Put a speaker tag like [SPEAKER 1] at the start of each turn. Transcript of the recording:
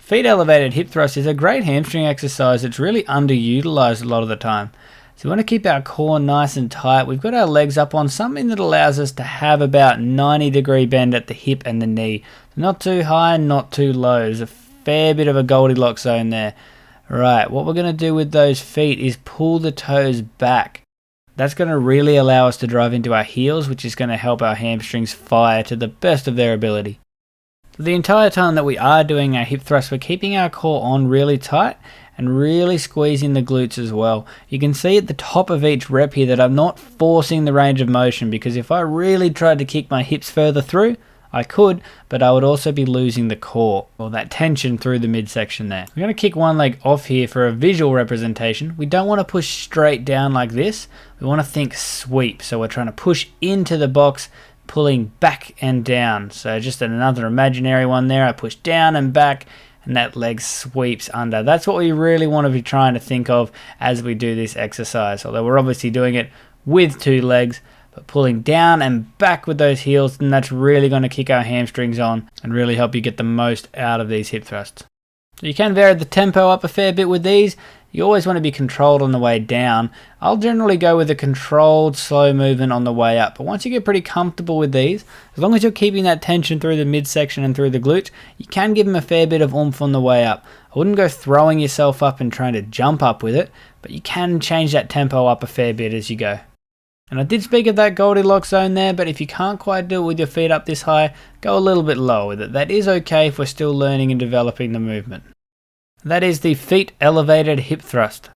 [SPEAKER 1] Feet elevated hip thrust is a great hamstring exercise. It's really underutilized a lot of the time. So we want to keep our core nice and tight. We've got our legs up on something that allows us to have about 90-degree bend at the hip and the knee. Not too high, not too low. There's a fair bit of a Goldilocks zone there. Right, what we're going to do with those feet is pull the toes back. That's going to really allow us to drive into our heels, which is going to help our hamstrings fire to the best of their ability. The entire time that we are doing our hip thrust, we're keeping our core on really tight and really squeezing the glutes as well. You can see at the top of each rep here that I'm not forcing the range of motion, because if I really tried to kick my hips further through, I could, but I would also be losing the core, or that tension through the midsection there. We're going to kick one leg off here for a visual representation. We don't want to push straight down like this. We want to think sweep. So we're trying to push into the box, pulling back and down. So just another imaginary one there. I push down and back, and that leg sweeps under. That's what we really want to be trying to think of as we do this exercise. Although we're obviously doing it with two legs, but pulling down and back with those heels, and that's really going to kick our hamstrings on and really help you get the most out of these hip thrusts. So you can vary the tempo up a fair bit with these. You always want to be controlled on the way down. I'll generally go with a controlled slow movement on the way up, but once you get pretty comfortable with these, as long as you're keeping that tension through the midsection and through the glutes, you can give them a fair bit of oomph on the way up. I wouldn't go throwing yourself up and trying to jump up with it, but you can change that tempo up a fair bit as you go. And I did speak of that Goldilocks zone there, but if you can't quite do it with your feet up this high, go a little bit lower with it. That is okay if we're still learning and developing the movement. That is the feet elevated hip thrust.